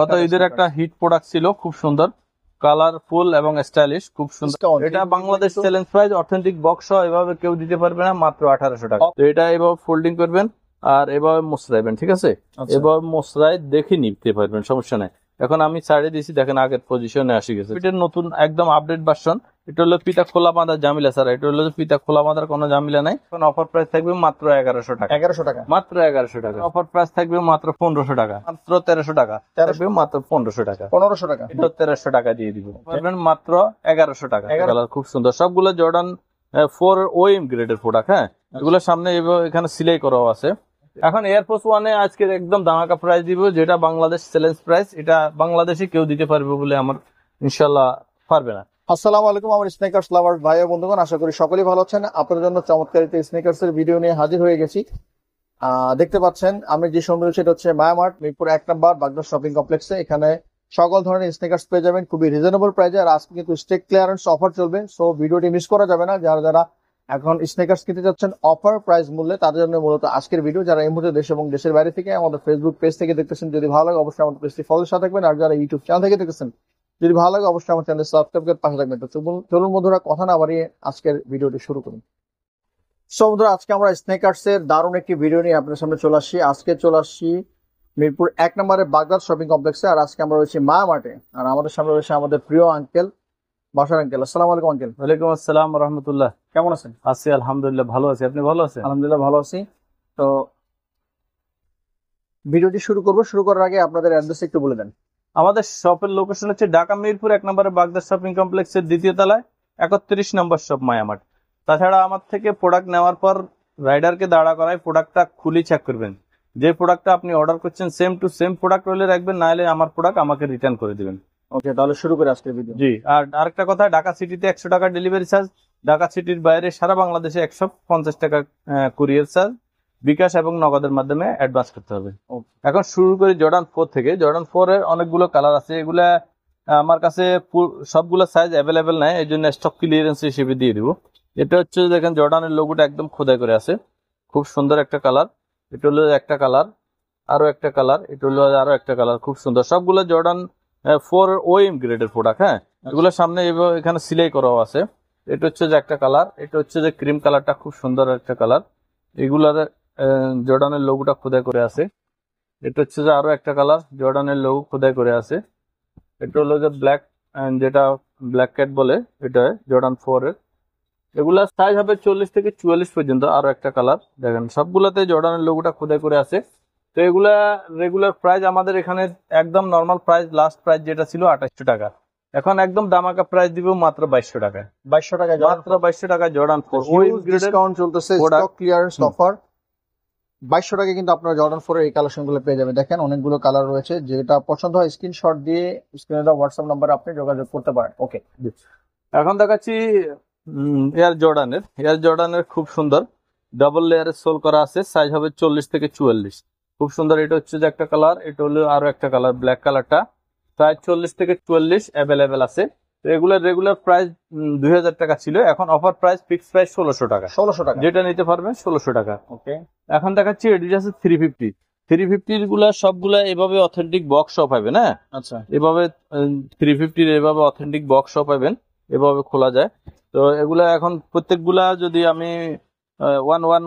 গত ঈদের একটা হিট প্রোডাক্ট ছিল, খুব সুন্দর, কালারফুল এবং স্টাইলিশ, খুব সুন্দর। এটা Bangladesh challenge price, authentic box এভাবে কেউ দিতে পারবে না, মাত্র 1800 টাকা। তো এটা এভাবে ফোল্ডিং করবেন আর এভাবে মোছরাইবেন, ঠিক আছে? এভাবে মোছরাই দেখে নিতে পারবেন, সমস্যা নাই। এখন আমি সাইডে দিয়েছি, দেখেন আগের পজিশনে আসি গেছে। এটা নতুন একদম আপডেট ভার্সন। এটা হলো পিতা খোলা বাঁধার জামিলা স্যার, এটা হলো পিতা খোলা বাঁধার কোনো জামিলা নাই। এখন অফার প্রাইস থাকবে মাত্র 1100 টাকা। 1100 টাকা, মাত্র 1100 টাকা। অফার প্রাইস থাকবে মাত্র 1500 টাকা, মাত্র 1300 টাকা থাকবে, মাত্র 1500 টাকা। 1500 টাকা, এটা 1300 টাকা দিয়ে দিব, পারবেন মাত্র 1100 টাকা। কালার খুব সুন্দর, সবগুলো জর্ডান 4 ওএম গ্রেডের প্রোডাক্ট। হ্যাঁ, এগুলো সামনে এখানে সিলাই করাও আছে। এখন এয়ারফোর্স ওয়ানে আজকে একদম ধামাকা প্রাইস দিব, যেটা বাংলাদেশ চ্যালেঞ্জ প্রাইস। এটা বাংলাদেশে কেউ দিতে পারবে বলে আমার ইনশাল্লাহ পারবে না। আসসালামু আলাইকুম আমার স্নেকার্স লাভার ভাই ও বন্ধুগণ, আশা করি সকলেই ভালো আছেন। আপনাদের জন্য চমৎকারিত স্নেকার্স এর ভিডিও নিয়ে হাজির হয়ে গেছি। দেখতে পাচ্ছেন আমি যে সময় সেটা হচ্ছে মায়ামার্ট মিরপুর 1 নম্বর বাগদার শপিং কমপ্লেক্সে। এখানে সকল ধরনের স্নেকার্স পেয়ে যাবেন খুবই রিজনেবল প্রাইসে। আর আজকে কিন্তু স্টেক ক্লিয়ারেন্স অফার চলবে, সো ভিডিওটি মিস করা যাবে না। যারা যারা এখন স্নেকার্স কিনতে যাচ্ছেন অফার প্রাইস মূল্যে, তাদের জন্য মূলত আজকের ভিডিও। যারা এই মুহূর্তে দেশ এবং দেশের বাইরে থেকে আমাদের ফেসবুক পেজ থেকে দেখতেছেন, যদি ভালো লাগে অবশ্যই আমাদের পেজটি ফলোর সাথে থাকবেন। আর যারা ইউটিউব চ্যানেল থেকে দেখতেছেন, যদি ভালো লাগে অবশ্যই আমার চ্যানেল সাবস্ক্রাইব করে পাশে থাকবেন। তো চলুন বন্ধুরা, কথা না বাড়িয়ে আজকের ভিডিওটি শুরু করুন। সো বন্ধুরা, আজকে আমরা স্নেকার্স এর দারুণ একটি ভিডিও নিয়ে আপনাদের সামনে চলে আসছি। আজকে চলে আসছি মিরপুর 1 নম্বরের বাগদাদ শপিং কমপ্লেক্সে। আর আজকে আমরা রয়েছি মায়ামার্টে। আর আমাদের সামনে রয়েছে আমাদের প্রিয় আঙ্কেল, বাসার আঙ্কেল। আসসালামু আলাইকুম আঙ্কেল। ওয়ালাইকুম আসসালাম রহমতুল্লাহ। কেমন আছেন? আছি আলহামদুলিল্লাহ, ভালো আছি। আপনি ভালো আছেন? আলহামদুলিল্লাহ ভালো আছি। তো ভিডিওটি শুরু করার আগে আপনাদের অ্যাড্রেস একটু বলে দেন। আমাদের শপের লোকেশন হচ্ছে ঢাকা মিরপুর 1 নম্বরের বাগদাদ শপিং কমপ্লেক্সের 2য় তলায় 31 নম্বর শপ মায়ামার্ট। তাছাড়া আমার থেকে প্রোডাক্ট নেওয়ার পর রাইডারকে দাঁড়া করায় প্রোডাক্টটা খুলি চেক করবেন। যে প্রোডাক্টটা আপনি অর্ডার করছেন সেম টু সেম প্রোডাক্ট হলে রাখবেন, না হলে আমার প্রোডাক্ট আমাকে রিটার্ন করে দিবেন। ওকে, তাহলে শুরু করে আজকের ভিডিও। জি, আর আরেকটা কথা, ঢাকা সিটিতে 100 টাকা ডেলিভারি চার্জ, ঢাকা সিটির বাইরে সারা বাংলাদেশে 150 টাকা কুরিয়ার চার্জ, বিকাশ এবং নগদের মাধ্যমে অ্যাডভান্স করতে হবে। এখন শুরু করি জর্ডান 4 থেকে। জর্ডান 4 এর অনেকগুলো কালার আছে, এগুলা আমার কাছে সবগুলো সাইজ অ্যাভেলেবেল নাই, এই জন্য স্টক ক্লিয়ারেন্স হিসেবে দিয়ে দিব। এটা হচ্ছে দেখেন জর্ডানের লোগোটা একদম খোদাই করে আছে, খুব সুন্দর একটা কালার। এটা হলো একটা কালার, আরো একটা কালার, এটা হলো আরো একটা কালার, খুব সুন্দর। সবগুলো জর্ডান 4 ওএম গ্রেডের প্রোডাক্ট। হ্যাঁ, এগুলো সামনে এখানে সিলাই করাও আছে। এটা হচ্ছে যে একটা কালার, এটা হচ্ছে যে ক্রিম কালারটা, খুব সুন্দর একটা কালার। এগুলার জর্ডানের লোগোটা খোদাই করে আছে। এটা হচ্ছে যে আরো একটা কালার, জর্ডানের লোগো খোদাই করে আছে। এটা হলো যে ব্ল্যাক, যেটা ব্ল্যাক ক্যাট বলে, এটা জর্ডান 4 এর। এগুলা সাইজ হবে 40 থেকে 44 পর্যন্ত। আরো একটা কালার দেখেন, সবগুলাতে জর্ডানের লোগোটা খোদাই করে আছে। তো এগুলা রেগুলার প্রাইস আমাদের এখানে একদম নর্মাল প্রাইস, লাস্ট প্রাইস যেটা ছিল 2800 টাকা, এখন একদম দামাকা প্রাইস দিব মাত্র 2200 টাকা। 2200 টাকা, মাত্র 2200 টাকা জর্ডান 4 ওই ডিসকাউন্ট চলতেছে, স্টক ক্লিয়ারেন্স অফার। 2200 টাকা কিন্তু আপনারা জর্ডান 4 এর এই কালেকশন গুলো পেয়ে যাবেন। দেখেন অনেকগুলো কালার রয়েছে, যেটা পছন্দ হয় স্ক্রিনশট দিয়ে স্ক্রিনে দেওয়া হোয়াটসঅ্যাপ নাম্বারে আপনি যোগাযোগ করতে পারেন। ওকে, এখন দেখাচ্ছি এয়ার জর্ডানের খুব সুন্দর ডাবল লেয়ারের সোল করা আছে, সাইজ হবে 40 থেকে 44, খুব সুন্দর। এটা হচ্ছে যে একটা কালার, এটা হলো আরো একটা কালার, ব্ল্যাক কালারটা, সাইজ 40 থেকে 44 অ্যাভেলেবেল আছে। তো এগুলোর রেগুলার প্রাইস 2000 টাকা ছিল, এখন অফার প্রাইস ফিক্সড প্রাইস 1600 টাকা। 1600 টাকা, যেটা নিতে পারবেন 1600 টাকা। ওকে, এখন দেখাচ্ছি এডিডাস 350 গুলা সবগুলা এভাবে অথেন্টিক বক্স শপ পাবেন। হ্যাঁ, আচ্ছা, এভাবে 350 এভাবে অথেন্টিক বক্স শপ পাবেন, এভাবে খোলা যায়। তো এগুলা এখন প্রত্যেকগুলা যদি আমি 1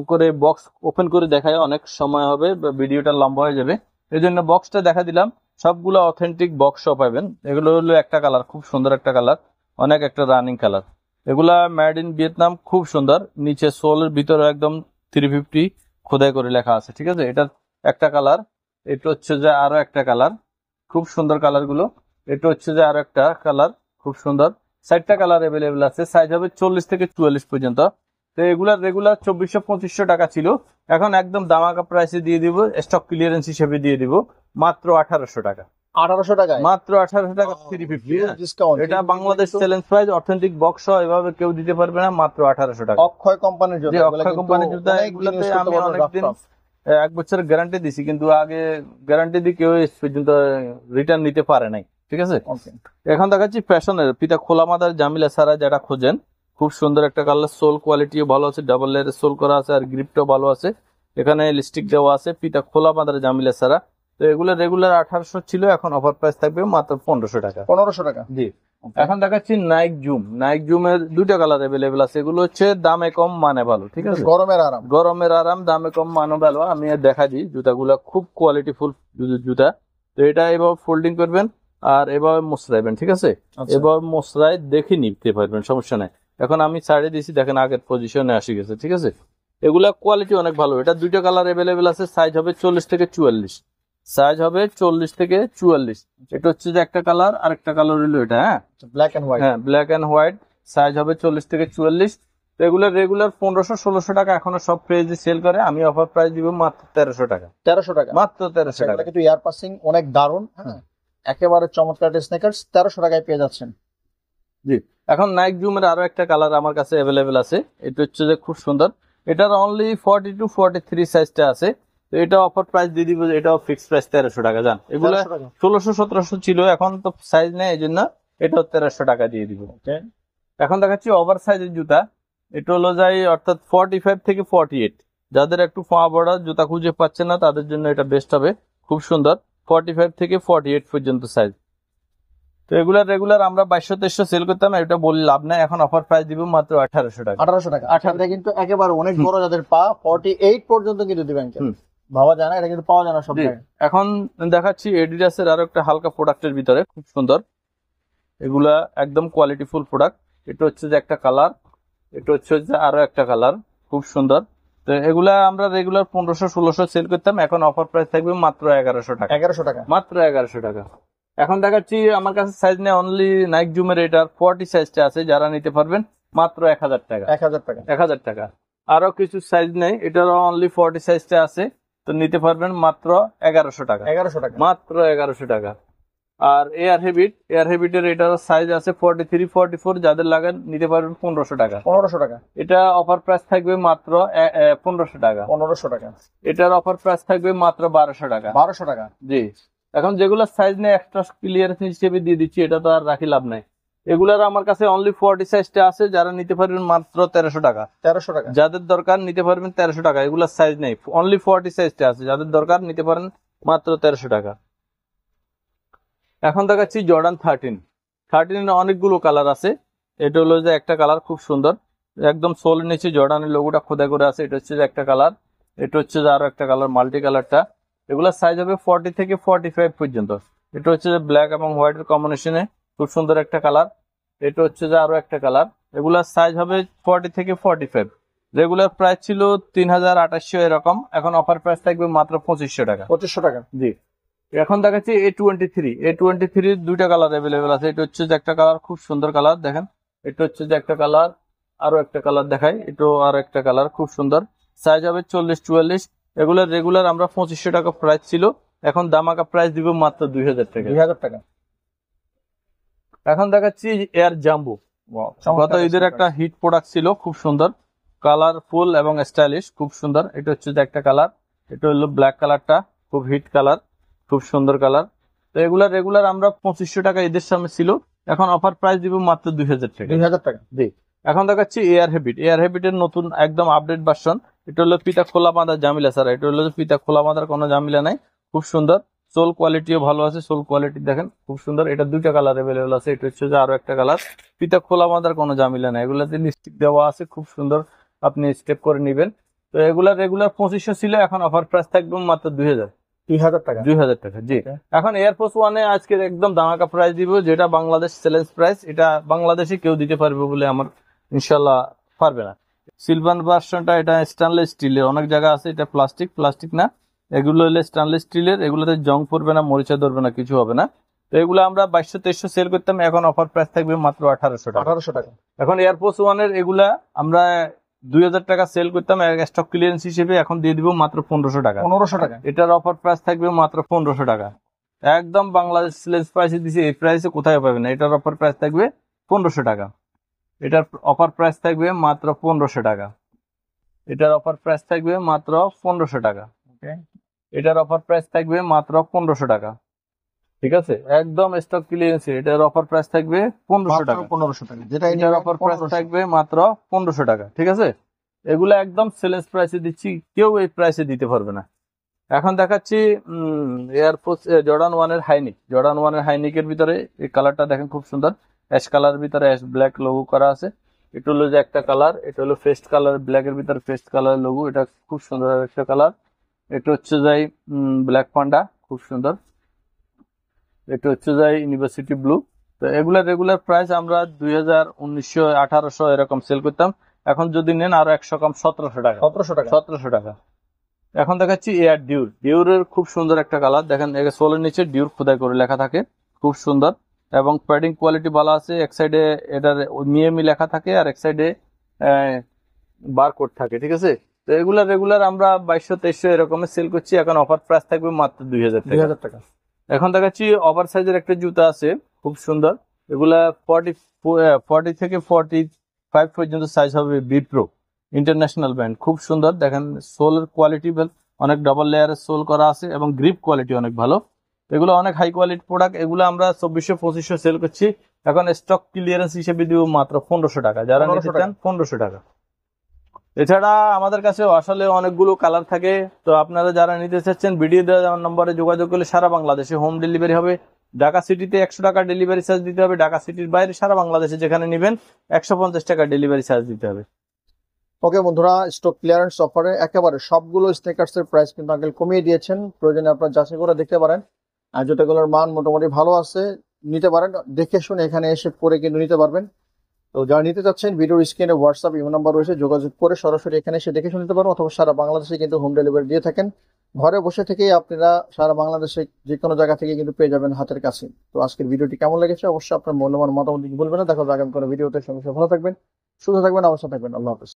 করে বক্স ওপেন করে দেখাই অনেক সময় হবে, ভিডিওটা লম্বা হয়ে যাবে, এই জন্য বক্সটা দেখা দিলাম। সবগুলো অথেন্টিক বক্স শপ পাবেন। এগুলো হলো একটা কালার, খুব সুন্দর একটা কালার, অনেক একটা রানিং কালার। এগুলা মেড ইন ভিয়েতনাম, খুব সুন্দর। নিচে সোলের ভিতরে একদম 350 খোদাই করে লেখা আছে, ঠিক আছে। এটা একটা কালার, এটা হচ্ছে যে আরো একটা কালার, খুব সুন্দর কালার গুলো। এটা হচ্ছে যে আরো একটা কালার, খুব সুন্দর। 4টা কালার অ্যাভেলেবেল আছে, সাইজ হবে 40 থেকে 44 পর্যন্ত। তো এগুলার রেগুলার 2400-2500 টাকা ছিল, এখন একদম দামাকা প্রাইসে দিয়ে দিব, স্টক ক্লিয়ারেন্স হিসেবে দিয়ে দিব মাত্র 1800 টাকা। 1800 টাকা, মাত্র 1800 টাকা 350 ডিসকাউন্ট। এটা Bangladesh challenge price, authentic box এভাবে কেউ দিতে পারবে না, মাত্র 1800 টাকা। অক্ষয় কোম্পানির জুতা, অক্ষয় কোম্পানির জুতা, এগুলোতে আমি অনেকদিন 1 বছরের গ্যারান্টি দিছি, কিন্তু আগে গ্যারান্টি দিয়ে কেউ পর্যন্ত রিটার্ন নিতে পারে নাই, ঠিক আছে। এখন দেখাচ্ছি ফ্যাশনের পিতা খোলা মাদার জামিলা সারা, যেটা খোঁজেন, খুব সুন্দর একটা কালার, সোল কোয়ালিটিও ভালো আছে, ডাবল লেয়ারের সোল করা আছে, আর গ্রিপটাও ভালো আছে। এখানে লিপস্টিক দেওয়া আছে, পিতা খোলা মাদার জামিলা সারা। তো এগুলো রেগুলার 1800 ছিল, এখন অফার প্রাইস থাকবে মাত্র 1500 টাকা। 1500 টাকা। জি। এখন দেখাচ্ছি নাইক জুমের দুইটা কালার অ্যাভেলেবেল আছে। এগুলো হচ্ছে দামে কম মানে ভালো, ঠিক আছে, গরমের আরাম। গরমের আরাম, দামে কম মানে ভালো। আমি আর দেখা দিই জুতাগুলা খুব কোয়ালিটিফুল জুতা। তো এটা এভাবে ফোল্ডিং করবেন আর এভাবে মোছরাইবেন, ঠিক আছে, আচ্ছা। এভাবে মোছরাই দেখে নিতে পারবেন, সমস্যা নাই। এখন আমি ছাড়ে দিয়েছি, দেখেন আগের পজিশনে আসি গেছে, ঠিক আছে। এগুলা কোয়ালিটি অনেক ভালো। এটা দুইটা কালার অ্যাভেলেবেল আছে, সাইজ হবে 40 থেকে 44, সাইজ হবে 40 থেকে 44। এটা হচ্ছে যে একটা কালার, আর একটা কালার হলো এটা, হ্যাঁ, ব্ল্যাক এন্ড হোয়াইট। হ্যাঁ, ব্ল্যাক এন্ড হোয়াইট, সাইজ হবে 40 থেকে 44। তো এগুলো রেগুলার 1500-1600 টাকা এখনো সব প্রাইসে সেল করে, আমি অফার প্রাইস দিব মাত্র 1300 টাকা। 1300 টাকা, মাত্র 1300 টাকা। এগুলো কিন্তু এয়ার পাসিং অনেক দারুণ, হ্যাঁ, একেবারে চমৎকার স্নেকার্স, 1300 টাকায় পেয়ে যাচ্ছেন। জি। এখন নাইক জুমের আরো একটা কালার আমার কাছে অ্যাভেলেবেল আছে, এটা হচ্ছে যে খুব সুন্দর। এটার অনলি 42-43 সাইজটা আছে। তো এটা অফার প্রাইস দিয়ে দিব, এটাও ফিক্সড প্রাইস 1300 টাকা। জান, এগুলো 1600-1700 ছিল, এখন তো সাইজ নেই, এই জন্য এটাও 1300 টাকা দিয়ে দিব। এখন দেখাচ্ছি ওভার সাইজের জুতা। এটা হলো যাই অর্থাৎ 45 থেকে 48, যাদের একটু পা বড় জুতা খুঁজে পাচ্ছে না তাদের জন্য এটা বেস্ট হবে। খুব সুন্দর, 45 থেকে 48 পর্যন্ত সাইজ। তো এগুলা রেগুলার আমরা 2200-2300 সেল করতাম, এটা বলি লাভ নাই, এখন অফার প্রাইস দিব মাত্র 1800 টাকা। 1800 টাকা। এটা কিন্তু একেবারে অনেক বড়, যাদের পা 48 পর্যন্ত কিন্তু দিবেন, ভাবা যায় না, এটা কিন্তু পাওয়া যায় না সব জায়গায়। এখন দেখাচ্ছি এডিডাসের আরো একটা হালকা প্রোডাক্টের ভিতরে খুব সুন্দর, এগুলা একদম কোয়ালিটিফুল প্রোডাক্ট। এটা হচ্ছে যে একটা কালার, এটা হচ্ছে যে আরো একটা কালার, খুব সুন্দর। তো এগুলা আমরা রেগুলার 1500-1600 সেল করতাম, এখন অফার প্রাইস থাকবে মাত্র 1100 টাকা। 1100 টাকা, মাত্র 1100 টাকা। এখন দেখাচ্ছি আমার কাছে সাইজ নেই, অনলি নাইক জুমের এটার 40 সাইজটা আছে, যারা নিতে পারবেন মাত্র 1000 টাকা। 1000 টাকা, 1000 টাকা। আরো কিছু সাইজ নেই, এটারও অনলি 40 সাইজটা আছে, তো নিতে পারবেন মাত্র 1100 টাকা। 1100 টাকা, মাত্র 1100 টাকা। আর এয়ার হেবিটের এটার সাইজ আছে 43-44, যাদের লাগেন নিতে পারবেন 1500 টাকা। 1500 টাকা, এটা অফার প্রাইস থাকবে মাত্র 1500 টাকা। 1500 টাকা। এটার অফার প্রাইস থাকবে মাত্র 1200 টাকা। 1200 টাকা, জি। এখন যেগুলো সাইজ নেই এক্সট্রা ক্লিয়ারেন্স হিসেবে দিয়ে দিচ্ছি, এটা তো আর রাখি লাভ নাই। এগুলার আমার কাছে অনলি 40 সাইজটা আছে, যারা নিতে পারবেন মাত্র 1300 টাকা। 1300 টাকা, যাদের দরকার নিতে পারবেন 1300 টাকা। এগুলার সাইজ নেই, অনলি 40 সাইজটা আছে, যাদের দরকার নিতে পারেন মাত্র 1300 টাকা। এখন দেখাচ্ছি জর্ডান 13 অনেকগুলো কালার আছে। এটা হলো যে একটা কালার খুব সুন্দর, একদম সোলের নিচে জর্ডানের লোগোটা খোদাই করে আছে, এটা হচ্ছে যে একটা কালার। এটা হচ্ছে যে আরো একটা কালার, মাল্টি কালারটা। এগুলোর সাইজ হবে 40 থেকে 45 পর্যন্ত। এটা হচ্ছে যে ব্ল্যাক এবং হোয়াইটের কম্বিনেশনে খুব সুন্দর একটা কালার। এটা হচ্ছে যে আরো একটা কালার। এগুলার সাইজ হবে 40 থেকে 45। রেগুলার প্রাইস ছিল 3800 এরকম, এখন অফার প্রাইস থাকবে মাত্র 2500 টাকা। 2500 টাকা, জি। এখন দেখাচ্ছি A23 দুইটা কালার অ্যাভেলেবেল আছে। এটা হচ্ছে যে একটা কালার, খুব সুন্দর কালার, দেখেন। এটা হচ্ছে যে একটা কালার, আরো একটা কালার দেখাই, এটাও আরো একটা কালার, খুব সুন্দর। সাইজ হবে 40-44। এগুলোর রেগুলার আমরা 2500 টাকা প্রাইস ছিল, এখন দামাকা প্রাইস দিব মাত্র 2000 টাকা। 2000 টাকা। এখন দেখাচ্ছি এয়ার জাম্বো। গত ঈদের একটা হিট প্রোডাক্ট ছিল, খুব সুন্দর, কালারফুল এবং স্টাইলিশ, খুব সুন্দর। এটা হচ্ছে যে একটা কালার, এটা হলো ব্ল্যাক কালারটা, খুব হিট কালার, খুব সুন্দর কালার। তো এগুলা রেগুলার আমরা 2500 টাকা ঈদের সামনে ছিল, এখন অফার প্রাইস দিব মাত্র 2000 টাকা। 2000 টাকা, জি। এখন দেখাচ্ছি এয়ার হেবিটের নতুন একদম আপডেট ভার্সন। এটা হলো পিতা খোলা বাঁধার জামিলা ছাড়া, এটা হলো পিতা খোলা বাঁধার কোনো জামিলা নাই, খুব সুন্দর। সোল কোয়ালিটিও ভালো আছে, সোল কোয়ালিটি দেখেন খুব সুন্দর। এটা দুইটা কালার অ্যাভেলেবল আছে, এটা হচ্ছে যে আরো একটা কালার। পিতা খোলা বাঁধার কোনো জামিলা নাই, এগুলাতে লিপস্টিক দেওয়া আছে, খুব সুন্দর, আপনি স্টেপ করে নিবেন। তো এগুলা রেগুলার 2500 ছিল, এখন অফার প্রাইস থাকবে মাত্র 2000 টাকা। 2000 টাকা, জি। এখন এয়ারফোর্স ওয়ানে আজকে একদম দামাকা প্রাইস দিব, যেটা বাংলাদেশ চ্যালেঞ্জ প্রাইস, এটা বাংলাদেশে কেউ দিতে পারবে বলে আমার ইনশাল্লাহ পারবে না। সিলভার ভার্সনটা, এটা স্টেনলেস স্টিলের, অনেক জায়গা আছে এটা প্লাস্টিক না, এগুলো হলে স্টেনলেস স্টিলের, এগুলোতে জং পড়বে না, মরিচা ধরবে না, কিছু হবে না। তো এগুলো আমরা 2200-2300 সেল করতাম, এখন অফার প্রাইস থাকবে মাত্র 1800 টাকা। 1800 টাকা। এখন এয়ারফোর্স ওয়ানের এগুলা আমরা 2000 টাকা সেল করতাম স্টক ক্লিয়ারেন্স হিসেবে, এখন দিয়ে দিব মাত্র 1500 টাকা। 1500 টাকা, এটার অফার প্রাইস থাকবে মাত্র 1500 টাকা। একদম বাংলাদেশ চ্যালেঞ্জ প্রাইসে দিছে, এই প্রাইসে কোথায় পাবেন না। এটার অফার প্রাইস থাকবে 1500 টাকা। এটার অফার প্রাইস থাকবে মাত্র 1500 টাকা। এটার অফার প্রাইস থাকবে মাত্র 1500 টাকা। এটার অফার প্রাইস থাকবে মাত্র 1500 টাকা, ঠিক আছে, একদম স্টক ক্লিয়ারেন্স। এটার অফার প্রাইস থাকবে 1500 টাকা। 1500 টাকা, যেটা এটার অফার প্রাইস থাকবে মাত্র 1500 টাকা, ঠিক আছে। এগুলো একদম চ্যালেঞ্জ প্রাইসে দিচ্ছি, কেউ এই প্রাইসে দিতে পারবে না। এখন দেখাচ্ছি এয়ারফোর্স জর্ডান 1-এর হাইনিক। জর্ডান 1-এর হাইনিকের ভিতরে এই কালারটা দেখেন খুব সুন্দর, অ্যাশ কালার ভিতরে অ্যাশ ব্ল্যাক লোগো করা আছে। এটা হলো যে একটা কালার, এটা হলো ফেস্ট কালার, ব্ল্যাক এর ভিতরে ফেস্ট কালার লোগো, এটা খুব সুন্দর একটা কালার। এটা হচ্ছে যাই ব্ল্যাক পান্ডা, খুব সুন্দর। এটা হচ্ছে যাই ইউনিভার্সিটি ব্লু। তো এগুলার রেগুলার প্রাইস আমরা 2000, 1900, 1800 এরকম সেল করতাম। এখন যদি নেন আরো 100 কম, 1700 টাকা। 1700 টাকা। 1700 টাকা। এখন দেখাচ্ছি এয়ার ডিউর। ডিউরের খুব সুন্দর একটা কালার দেখেন, সোলের নিচে ডিউর খোদাই করে লেখা থাকে, খুব সুন্দর এবং প্যাডিং কোয়ালিটি ভালো আছে। এক সাইডে এটার মিএমই লেখা থাকে আর এক সাইডে বারকোড থাকে, ঠিক আছে। তো এগুলা রেগুলার আমরা 2200, 2300 এরকমের সেল করছি। এখন অফার প্রাইস থাকবে মাত্র 2000 টাকা। 2000 টাকা। এখন দেখাচ্ছি ওভার সাইজের একটা জুতা আছে, খুব সুন্দর। এগুলা 40 থেকে 45 পর্যন্ত সাইজ হবে। বিপ্রো ইন্টারন্যাশনাল ব্র্যান্ড, খুব সুন্দর। দেখেন সোলের কোয়ালিটি অনেক ডাবল লেয়ারের সোল করা আছে এবং গ্রিপ কোয়ালিটি অনেক ভালো। এগুলো অনেক হাই কোয়ালিটি প্রোডাক্ট। এগুলো আমরা 2400, 2500 সেল করছি। এখন স্টক ক্লিয়ারেন্স হিসেবে দিব মাত্র 1500 টাকা। যারা নিতে চান 1500 টাকা। এছাড়া আমাদের কাছে আসলে অনেকগুলো কালার থাকে। তো আপনারা যারা নিতে চাচ্ছেন ভিডিও দেওয়া নম্বরে যোগাযোগ করলে সারা বাংলাদেশে হোম ডেলিভারি হবে। ঢাকা সিটিতে 100 টাকা ডেলিভারি চার্জ দিতে হবে। ঢাকা সিটির বাইরে সারা বাংলাদেশে যেখানে নেবেন 150 টাকা ডেলিভারি চার্জ দিতে হবে। ওকে বন্ধুরা, স্টক ক্লিয়ারেন্স অফারে একেবারে সবগুলো স্নেকার্স এর প্রাইস কিন্তু আঙ্কেল কমিয়ে দিয়েছেন। প্রয়োজনে আপনারা যাচাই করে দেখতে পারেন। আর জুতাগুলোর মান মোটামুটি ভালো আছে, নিতে পারেন। দেখে শুনে এখানে এসে পরে কিন্তু নিতে পারবেন। তো যারা নিতে চাচ্ছেন ভিডিওর স্ক্রিনে হোয়াটসঅ্যাপ ইমো নাম্বার রয়েছে, যোগাযোগ করে সরাসরি এখানে এসে দেখে শুনে নিতে পারবেন। অথবা সারা বাংলাদেশে কিন্তু হোম ডেলিভারি দিয়ে থাকেন। ঘরে বসে থেকেই আপনারা সারা বাংলাদেশে যে কোনো জায়গা থেকে কিন্তু পেয়ে যাবেন হাতের কাছে। তো আজকের ভিডিওটি কেমন লেগেছে অবশ্যই আপনার মূল্যবান মতামত বলবেন না। দেখা যাবে আগামী কোনো ভিডিওতে। সঙ্গে ভালো থাকবেন, সুস্থ থাকবেন, অবশ্যই থাকবেন। আল্লাহ হাফেজ।